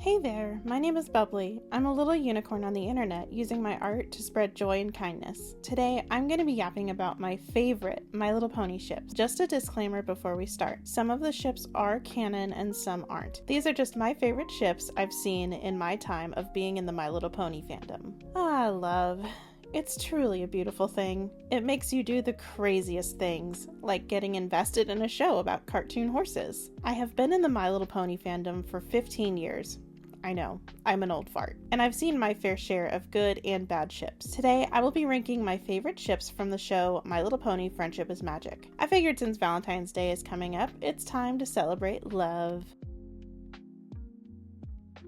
Hey there, my name is Bubbly. I'm a little unicorn on the internet using my art to spread joy and kindness. Today, I'm going to be yapping about my favorite My Little Pony ships. Just a disclaimer before we start. Some of the ships are canon and some aren't. These are just my favorite ships I've seen in my time of being in the My Little Pony fandom. Love. It's truly a beautiful thing. It makes you do the craziest things, like getting invested in a show about cartoon horses. I have been in the My Little Pony fandom for 15 years. I know, I'm an old fart. And I've seen my fair share of good and bad ships. Today, I will be ranking my favorite ships from the show My Little Pony Friendship is Magic. I figured since Valentine's Day is coming up, it's time to celebrate love.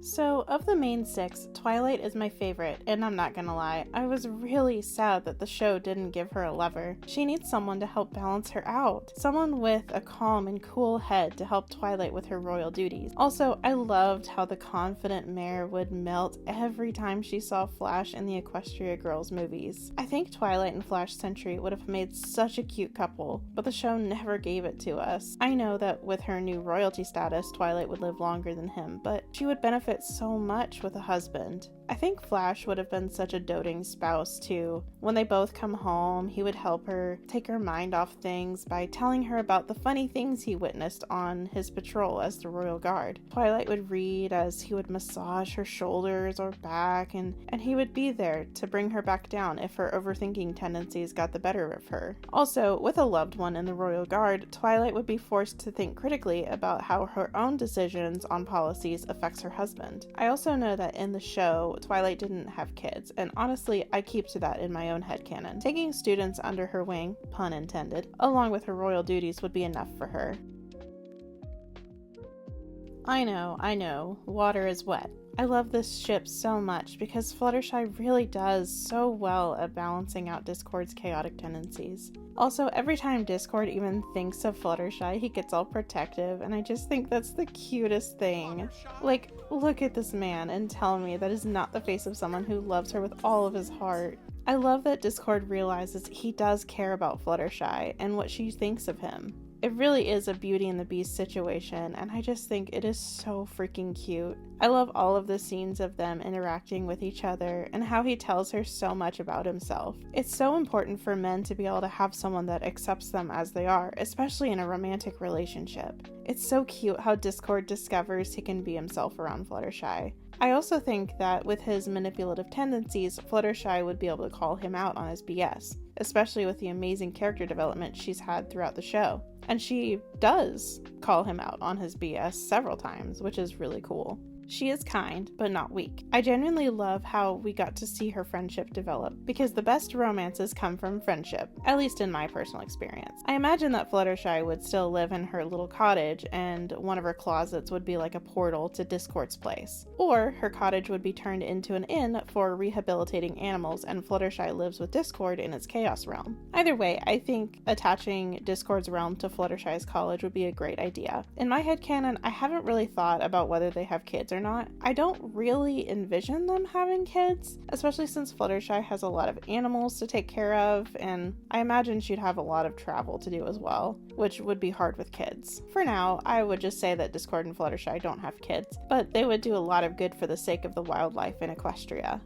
So, of the main six, Twilight is my favorite, and I'm not gonna lie, I was really sad that the show didn't give her a lover. She needs someone to help balance her out. Someone with a calm and cool head to help Twilight with her royal duties. Also, I loved how the confident mare would melt every time she saw Flash in the Equestria Girls movies. I think Twilight and Flash Sentry would have made such a cute couple, but the show never gave it to us. I know that with her new royalty status, Twilight would live longer than him, but she would benefit so much with a husband. I think Flash would have been such a doting spouse too. When they both come home, he would help her take her mind off things by telling her about the funny things he witnessed on his patrol as the royal guard. Twilight would read as he would massage her shoulders or back, and he would be there to bring her back down if her overthinking tendencies got the better of her. Also, with a loved one in the royal guard, Twilight would be forced to think critically about how her own decisions on policies affects her husband. I also know that in the show, Twilight didn't have kids, and honestly, I keep to that in my own headcanon. Taking students under her wing, pun intended, along with her royal duties would be enough for her. I know, water is wet. I love this ship so much because Fluttershy really does so well at balancing out Discord's chaotic tendencies. Also, every time Discord even thinks of Fluttershy, he gets all protective, and I just think that's the cutest thing. Like, look at this man and tell me that is not the face of someone who loves her with all of his heart. I love that Discord realizes he does care about Fluttershy and what she thinks of him. It really is a Beauty and the Beast situation, and I just think it is so freaking cute. I love all of the scenes of them interacting with each other and how he tells her so much about himself. It's so important for men to be able to have someone that accepts them as they are, especially in a romantic relationship. It's so cute how Discord discovers he can be himself around Fluttershy. I also think that with his manipulative tendencies, Fluttershy would be able to call him out on his BS, especially with the amazing character development she's had throughout the show. And she does call him out on his BS several times, which is really cool. She is kind, but not weak. I genuinely love how we got to see her friendship develop, because the best romances come from friendship, at least in my personal experience. I imagine that Fluttershy would still live in her little cottage, and one of her closets would be like a portal to Discord's place. Or her cottage would be turned into an inn for rehabilitating animals, and Fluttershy lives with Discord in its chaos realm. Either way, I think attaching Discord's realm to Fluttershy's college would be a great idea. In my headcanon, I haven't really thought about whether they have kids or not. I don't really envision them having kids, especially since Fluttershy has a lot of animals to take care of, and I imagine she'd have a lot of travel to do as well, which would be hard with kids. For now, I would just say that Discord and Fluttershy don't have kids, but they would do a lot of good for the sake of the wildlife in Equestria.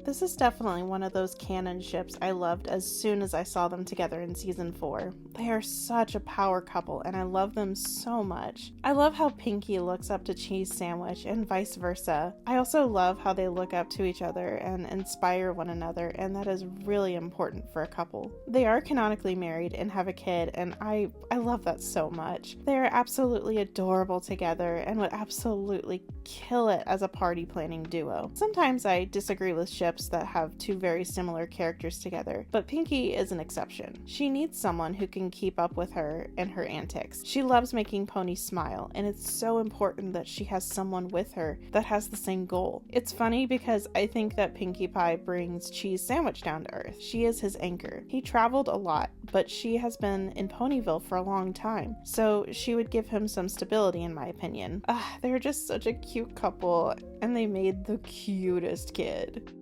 This is definitely one of those canon ships I loved as soon as I saw them together in season 4. They are such a power couple, and I love them so much. I love how Pinkie looks up to Cheese Sandwich and vice versa. I also love how they look up to each other and inspire one another, and that is really important for a couple. They are canonically married and have a kid, and I love that so much. They are absolutely adorable together and would absolutely kill it as a party planning duo. Sometimes I disagree with ships that have two very similar characters together, but Pinkie is an exception. She needs someone who can keep up with her and her antics. She loves making ponies smile, and it's so important that she has someone with her that has the same goal. It's funny because I think that Pinkie Pie brings Cheese Sandwich down to earth. She is his anchor. He traveled a lot, but she has been in Ponyville for a long time, so she would give him some stability in my opinion. They're just such a cute couple, and they made the cutest kid.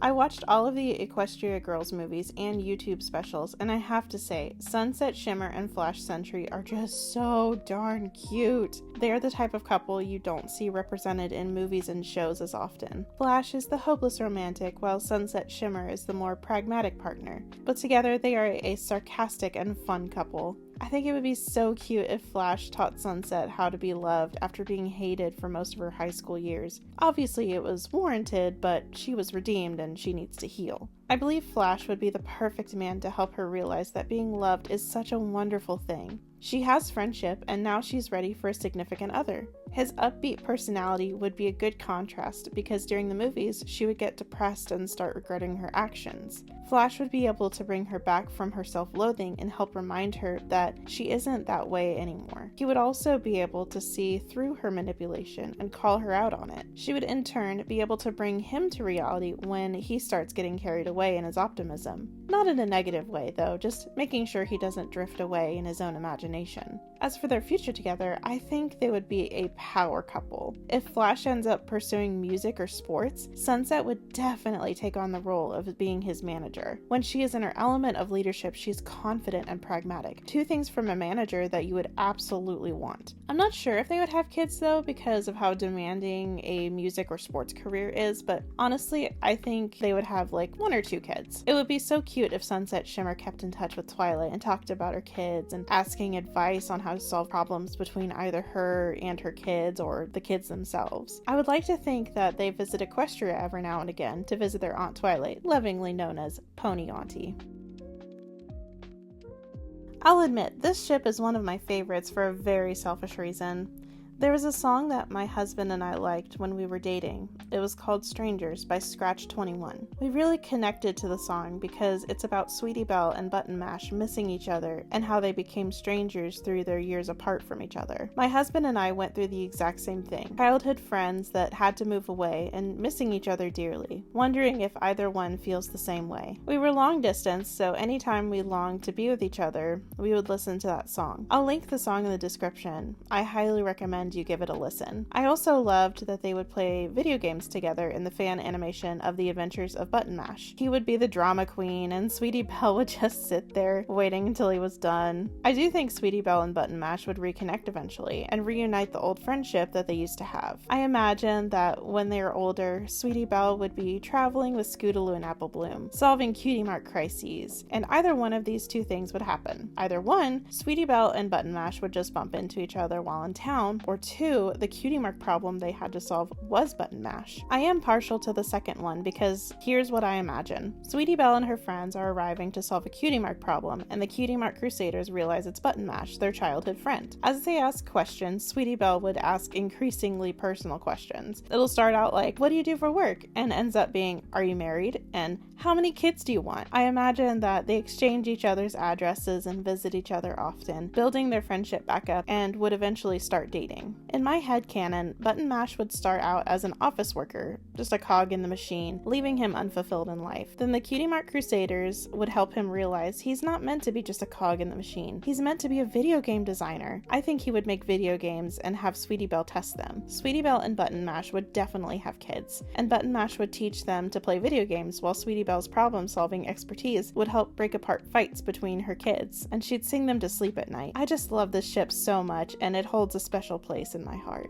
I watched all of the Equestria Girls movies and YouTube specials, and I have to say, Sunset Shimmer and Flash Sentry are just so darn cute. They're the type of couple you don't see represented in movies and shows as often. Flash is the hopeless romantic, while Sunset Shimmer is the more pragmatic partner. But together they are a sarcastic and fun couple. I think it would be so cute if Flash taught Sunset how to be loved after being hated for most of her high school years. Obviously it was warranted, but she was redeemed and she needs to heal. I believe Flash would be the perfect man to help her realize that being loved is such a wonderful thing. She has friendship, and now she's ready for a significant other. His upbeat personality would be a good contrast because during the movies, she would get depressed and start regretting her actions. Flash would be able to bring her back from her self-loathing and help remind her that she isn't that way anymore. He would also be able to see through her manipulation and call her out on it. She would in turn be able to bring him to reality when he starts getting carried away in his optimism. Not in a negative way though, just making sure he doesn't drift away in his own imagination. As for their future together, I think they would be a power couple. If Flash ends up pursuing music or sports, Sunset would definitely take on the role of being his manager. When she is in her element of leadership, she's confident and pragmatic. Two things from a manager that you would absolutely want. I'm not sure if they would have kids though because of how demanding a music or sports career is, but honestly, I think they would have like 1 or 2 kids. It would be so cute if Sunset Shimmer kept in touch with Twilight and talked about her kids and asking advice on how to solve problems between either her and her kids or the kids themselves. I would like to think that they visit Equestria every now and again to visit their Aunt Twilight, lovingly known as Pony Auntie. I'll admit, this ship is one of my favorites for a very selfish reason. There was a song that my husband and I liked when we were dating. It was called Strangers by Scratch 21. We really connected to the song because it's about Sweetie Belle and Button Mash missing each other and how they became strangers through their years apart from each other. My husband and I went through the exact same thing. Childhood friends that had to move away and missing each other dearly, wondering if either one feels the same way. We were long distance, so anytime we longed to be with each other, we would listen to that song. I'll link the song in the description. I highly recommend you give it a listen. I also loved that they would play video games together in the fan animation of The Adventures of Button Mash. He would be the drama queen and Sweetie Belle would just sit there waiting until he was done. I do think Sweetie Belle and Button Mash would reconnect eventually and reunite the old friendship that they used to have. I imagine that when they are older, Sweetie Belle would be traveling with Scootaloo and Apple Bloom, solving cutie mark crises, and either one of these two things would happen. Either one, Sweetie Belle and Button Mash would just bump into each other while in town, or two, the cutie mark problem they had to solve was Button Mash. I am partial to the second one because here's what I imagine. Sweetie Belle and her friends are arriving to solve a cutie mark problem, and the cutie mark crusaders realize it's Button Mash, their childhood friend. As they ask questions, Sweetie Belle would ask increasingly personal questions. It'll start out like, what do you do for work? And ends up being, are you married? And how many kids do you want? I imagine that they exchange each other's addresses and visit each other often, building their friendship back up, and would eventually start dating. In my headcanon, Button Mash would start out as an office worker, just a cog in the machine, leaving him unfulfilled in life. Then the Cutie Mark Crusaders would help him realize he's not meant to be just a cog in the machine. He's meant to be a video game designer. I think he would make video games and have Sweetie Belle test them. Sweetie Belle and Button Mash would definitely have kids, and Button Mash would teach them to play video games while Sweetie Belle's problem-solving expertise would help break apart fights between her kids, and she'd sing them to sleep at night. I just love this ship so much, and it holds a special place in my heart.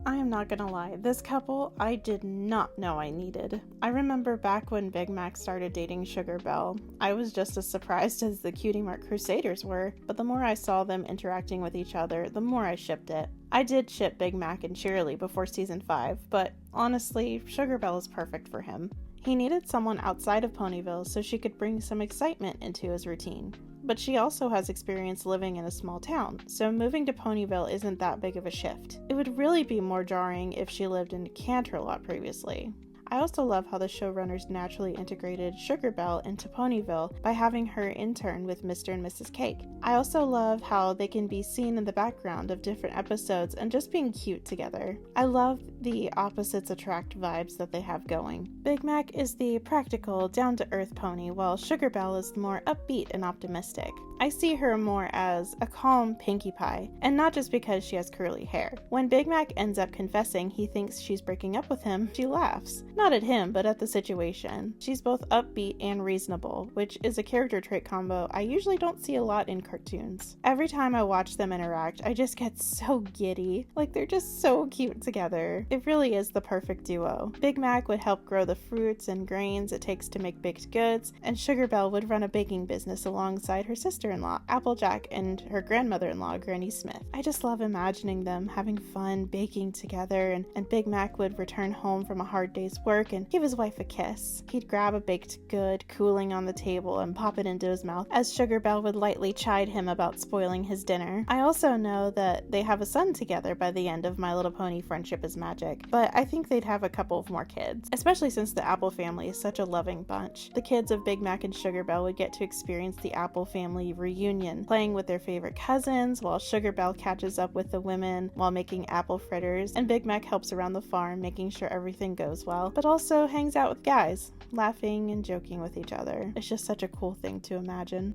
I am not gonna lie, this couple I did not know I needed. I remember back when Big Mac started dating Sugar Belle, I was just as surprised as the Cutie Mark Crusaders were, but the more I saw them interacting with each other, the more I shipped it. I did ship Big Mac and Shirley before season 5, but honestly, Sugar Belle is perfect for him. He needed someone outside of Ponyville so she could bring some excitement into his routine. But she also has experience living in a small town, so moving to Ponyville isn't that big of a shift. It would really be more jarring if she lived in Canterlot previously. I also love how the showrunners naturally integrated Sugar Belle into Ponyville by having her intern with Mr. and Mrs. Cake. I also love how they can be seen in the background of different episodes and just being cute together. I love the opposites attract vibes that they have going. Big Mac is the practical, down-to-earth pony, while Sugar Belle is more upbeat and optimistic. I see her more as a calm Pinkie Pie, and not just because she has curly hair. When Big Mac ends up confessing he thinks she's breaking up with him, she laughs. Not at him, but at the situation. She's both upbeat and reasonable, which is a character trait combo I usually don't see a lot in cartoons. Every time I watch them interact, I just get so giddy. Like, they're just so cute together. It really is the perfect duo. Big Mac would help grow the fruits and grains it takes to make baked goods, and Sugar Belle would run a baking business alongside her sister-in-law, Applejack, and her grandmother-in-law, Granny Smith. I just love imagining them having fun baking together, and Big Mac would return home from a hard day's work and give his wife a kiss. He'd grab a baked good cooling on the table and pop it into his mouth, as Sugar Belle would lightly chide him about spoiling his dinner. I also know that they have a son together by the end of My Little Pony Friendship is Magic, but I think they'd have a couple of more kids, especially since the Apple family is such a loving bunch. The kids of Big Mac and Sugar Belle would get to experience the Apple family reunion, playing with their favorite cousins while Sugar Belle catches up with the women while making apple fritters, and Big Mac helps around the farm making sure everything goes well, but also hangs out with guys, laughing and joking with each other. It's just such a cool thing to imagine.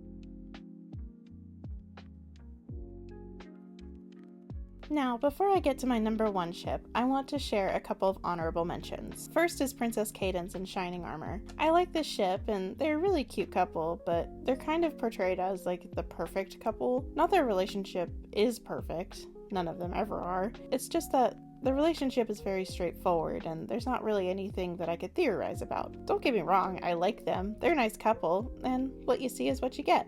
Now, before I get to my number one ship, I want to share a couple of honorable mentions. First is Princess Cadance in Shining Armor. I like this ship, and they're a really cute couple, but they're kind of portrayed as like the perfect couple. Not their relationship is perfect, none of them ever are. It's just that the relationship is very straightforward, and there's not really anything that I could theorize about. Don't get me wrong, I like them. They're a nice couple, and what you see is what you get.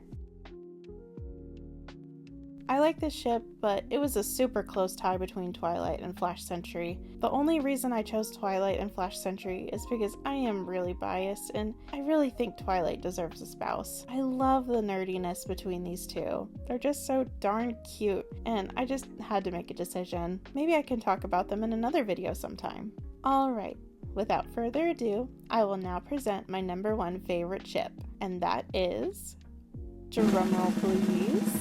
I like this ship, but it was a super close tie between Twilight and Flash Sentry. The only reason I chose Twilight and Flash Sentry is because I am really biased, and I really think Twilight deserves a spouse. I love the nerdiness between these two. They're just so darn cute, and I just had to make a decision. Maybe I can talk about them in another video sometime. Alright, without further ado, I will now present my number one favorite ship, and that is... drumroll please...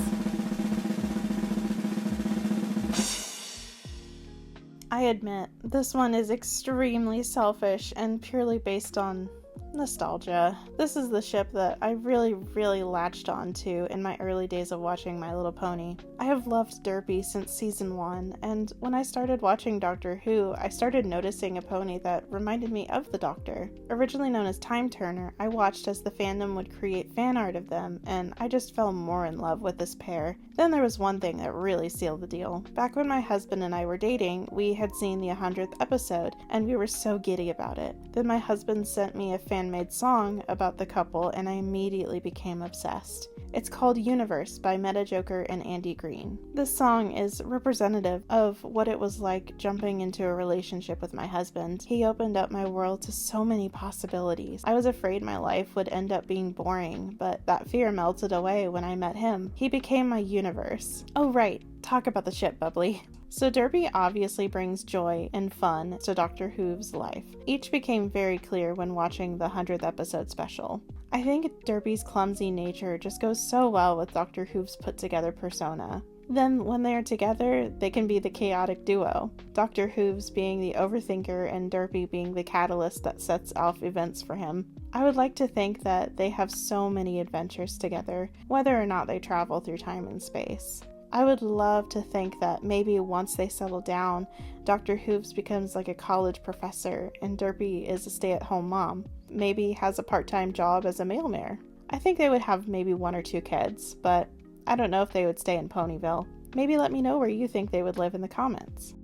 I admit, this one is extremely selfish and purely based on nostalgia. This is the ship that I really latched onto in my early days of watching My Little Pony. I have loved Derpy since season 1, and when I started watching Doctor Who, I started noticing a pony that reminded me of the Doctor. Originally known as Time Turner, I watched as the fandom would create fan art of them, and I just fell more in love with this pair. Then there was one thing that really sealed the deal. Back when my husband and I were dating, we had seen the 100th episode, and we were so giddy about it. Then my husband sent me a fan-made song about the couple, and I immediately became obsessed. It's called Universe by Meta Joker and Andy Green. This song is representative of what it was like jumping into a relationship with my husband. He opened up my world to so many possibilities. I was afraid my life would end up being boring, but that fear melted away when I met him. He became my universe. Oh right, talk about the ship, Bubbly. So Derpy obviously brings joy and fun to Doctor Who's life. Each became very clear when watching the 100th episode special. I think Derpy's clumsy nature just goes so well with Doctor Who's put together persona. Then when they are together, they can be the chaotic duo. Dr. Hooves being the overthinker and Derpy being the catalyst that sets off events for him. I would like to think that they have so many adventures together, whether or not they travel through time and space. I would love to think that maybe once they settle down, Dr. Hooves becomes like a college professor and Derpy is a stay-at-home mom. Maybe has a part-time job as a mail mare. I think they would have maybe 1 or 2 kids, but I don't know if they would stay in Ponyville. Maybe let me know where you think they would live in the comments.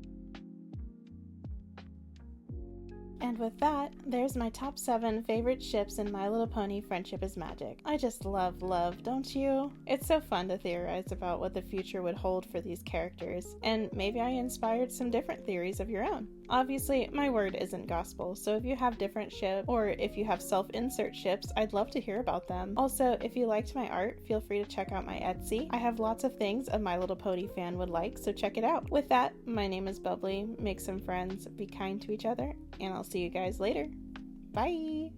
And with that, there's my top 7 favorite ships in My Little Pony Friendship is Magic. I just love, don't you? It's so fun to theorize about what the future would hold for these characters, and maybe I inspired some different theories of your own. Obviously, my word isn't gospel, so if you have different ships, or if you have self-insert ships, I'd love to hear about them. Also, if you liked my art, feel free to check out my Etsy. I have lots of things a My Little Pony fan would like, so check it out. With that, my name is Bubbly, make some friends, be kind to each other, and I'll see you guys later. Bye!